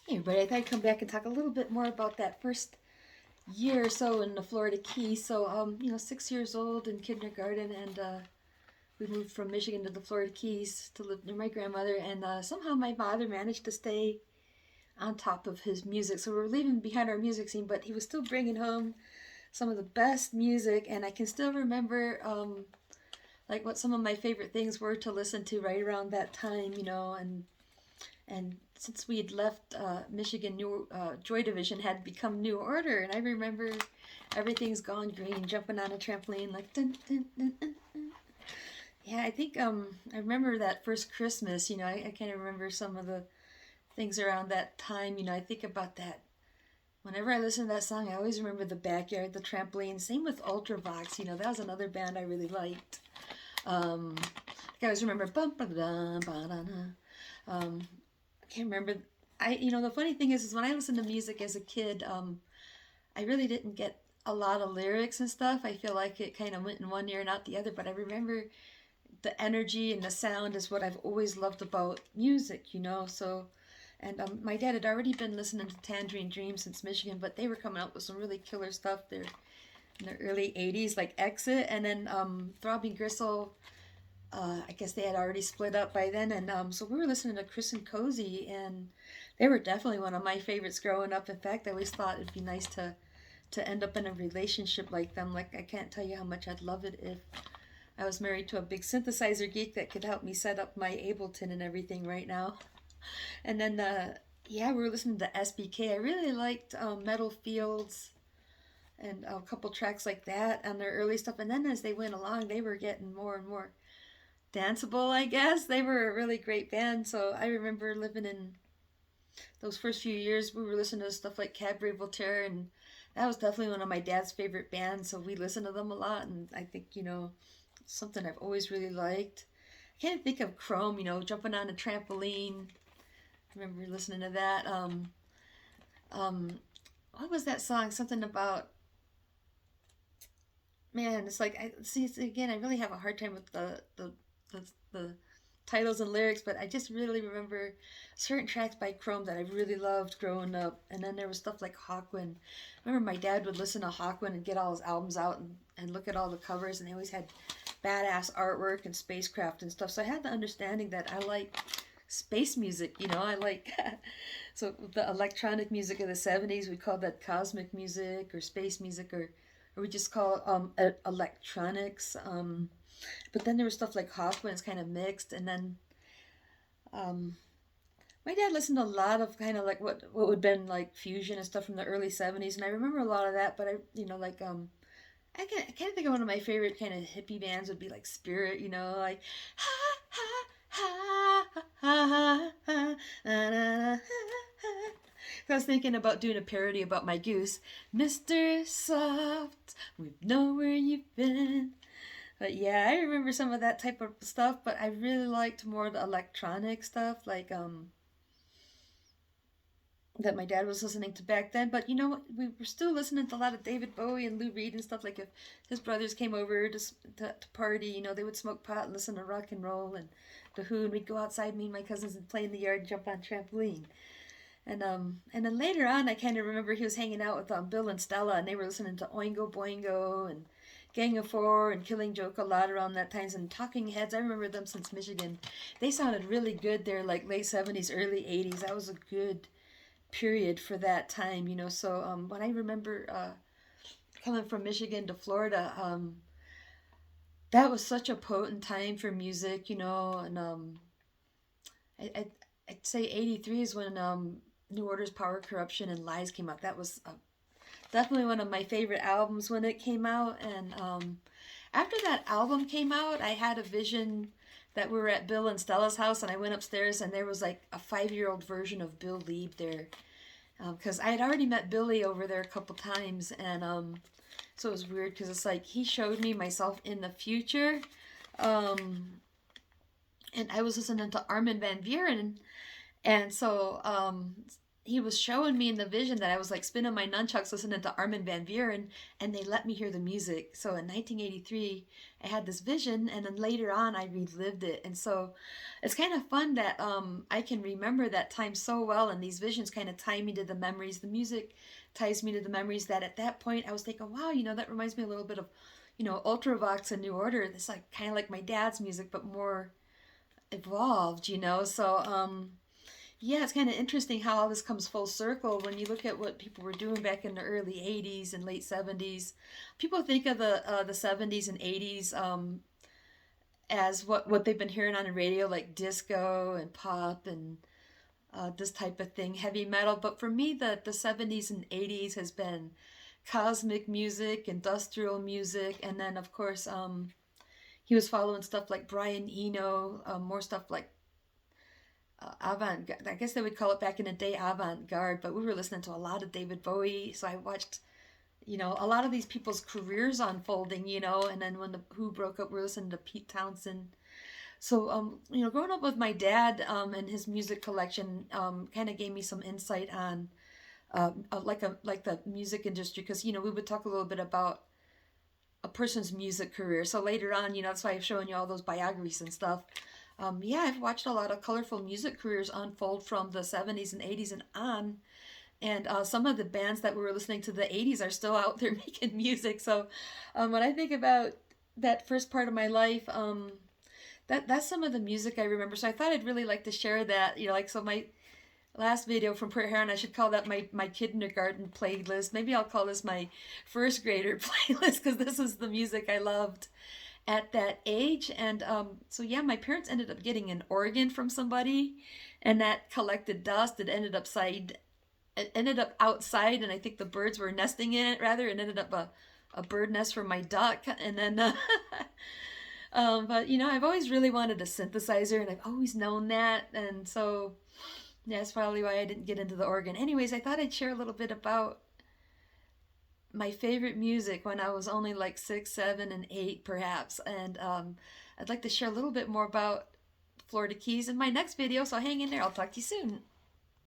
Hey everybody, I thought I'd come back and talk a little bit more about that first year or so in the Florida Keys. So, 6 years old in kindergarten, and we moved from Michigan to the Florida Keys to live near my grandmother. And somehow my father managed to stay on top of his music. So we were leaving behind our music scene, but he was still bringing home some of the best music. And I can still remember, like what some of my favorite things were to listen to right around that time, and since we had left Michigan, New Joy Division had become New Order, and I remember Everything's Gone Green, jumping on a trampoline like dun, dun, dun, dun, dun. Yeah, I think I remember that first Christmas. I kind of remember some of the things around that time. I think about that. Whenever I listen to that song, I always remember the backyard, the trampoline. Same with Ultravox. That was another band I really liked. I always remember bum ba da ba da da. I can't remember. The funny thing is when I listened to music as a kid, I really didn't get a lot of lyrics and stuff. I feel like it kind of went in one ear and out the other. But I remember the energy and the sound is what I've always loved about music. So, and my dad had already been listening to Tangerine Dream since Michigan, but they were coming out with some really killer stuff there in the early '80s, like Exit, and then Throbbing Gristle. I guess they had already split up by then, and so we were listening to Chris and Cozy, and they were definitely one of my favorites growing up. In fact, I always thought it'd be nice to end up in a relationship like them. Like, I can't tell you how much I'd love it if I was married to a big synthesizer geek that could help me set up my Ableton and everything right now. And then, yeah, we were listening to SBK. I really liked Metal Fields and a couple tracks like that on their early stuff. And then as they went along, they were getting more and more danceable, I guess. They were a really great band. So I remember living in those first few years, we were listening to stuff like Cabaret Voltaire, and that was definitely one of my dad's favorite bands. So we listened to them a lot, and I think, something I've always really liked. I can't think of Chrome, jumping on a trampoline. I remember listening to that. Um, what was that song? Something about, man, it's like, again, I really have a hard time with the titles and lyrics, but I just really remember certain tracks by Chrome that I really loved growing up. And then there was stuff like Hawkwind. I remember my dad would listen to Hawkwind and get all his albums out and look at all the covers, and they always had badass artwork and spacecraft and stuff. So I had the understanding that I like space music, I like so the electronic music of the 70s, we called that cosmic music or space music, or we just call electronics. But then there was stuff like Hawkwind's kind of mixed, and then um, my dad listened to a lot of kind of like what would have been like fusion and stuff from the early '70s, and I remember a lot of that. But like I can't think of one of my favorite kind of hippie bands would be like Spirit, like ha ha ha ha ha ha na, na, ha, ha. I was thinking about doing a parody about my goose, Mr. Soft. We know where you've been. But yeah, I remember some of that type of stuff, but I really liked more the electronic stuff, like that my dad was listening to back then. But we were still listening to a lot of David Bowie and Lou Reed and stuff. Like if his brothers came over to party, they would smoke pot and listen to rock and roll and the Who, and we'd go outside, me and my cousins, and play in the yard, and jump on trampoline. And then later on, I kind of remember he was hanging out with Bill and Stella, and they were listening to Oingo Boingo and Gang of Four and Killing Joke a lot around that time. And Talking Heads, I remember them since Michigan. They sounded really good there, like late '70s, early '80s. That was a good period for that time. So when I remember coming from Michigan to Florida, that was such a potent time for music. And I, I'd say '83 is when New Order's Power, Corruption, and Lies came out. That was definitely one of my favorite albums when it came out. And after that album came out, I had a vision that we were at Bill and Stella's house, and I went upstairs, and there was like a 5-year-old version of Bill Lieb there. Because I had already met Billy over there a couple times, and so it was weird because it's like he showed me myself in the future. And I was listening to Armin van Buuren, and so he was showing me in the vision that I was like spinning my nunchucks listening to Armin van Buuren, and they let me hear the music. So in 1983, I had this vision, and then later on, I relived it. And so it's kind of fun that I can remember that time so well, and these visions kind of tie me to the memories. The music ties me to the memories that at that point I was thinking, wow, that reminds me a little bit of, Ultravox and New Order. It's like kind of like my dad's music, but more evolved. So yeah, it's kind of interesting how all this comes full circle when you look at what people were doing back in the early 80s and late 70s. People think of the 70s and 80s as what they've been hearing on the radio, like disco and pop and this type of thing, heavy metal. But for me, the 70s and 80s has been cosmic music, industrial music, and then of course he was following stuff like Brian Eno, more stuff like avant. I guess they would call it back in the day avant-garde, but we were listening to a lot of David Bowie. So I watched, a lot of these people's careers unfolding. And then when the Who broke up, we were listening to Pete Townsend. So growing up with my dad and his music collection kind of gave me some insight on like the music industry, because we would talk a little bit about a person's music career. So later on, that's why I've shown you all those biographies and stuff. Yeah, I've watched a lot of colorful music careers unfold from the 70s and 80s and on. And some of the bands that we were listening to the 80s are still out there making music. So when I think about that first part of my life, that's some of the music I remember. So I thought I'd really like to share that. So my last video from Prairie Heron, I should call that my kindergarten playlist. Maybe I'll call this my first grader playlist, because this is the music I loved at that age. And so yeah, my parents ended up getting an organ from somebody, and that collected dust. It ended up outside, and I think the birds were nesting in it. Rather, it ended up a bird nest for my duck. And then but I've always really wanted a synthesizer, and I've always known that. And so yeah, that's probably why I didn't get into the organ. Anyways, I thought I'd share a little bit about my favorite music when I was only like 6, 7, and 8 perhaps. And I'd like to share a little bit more about Florida Keys in my next video, so hang in there. I'll talk to you soon.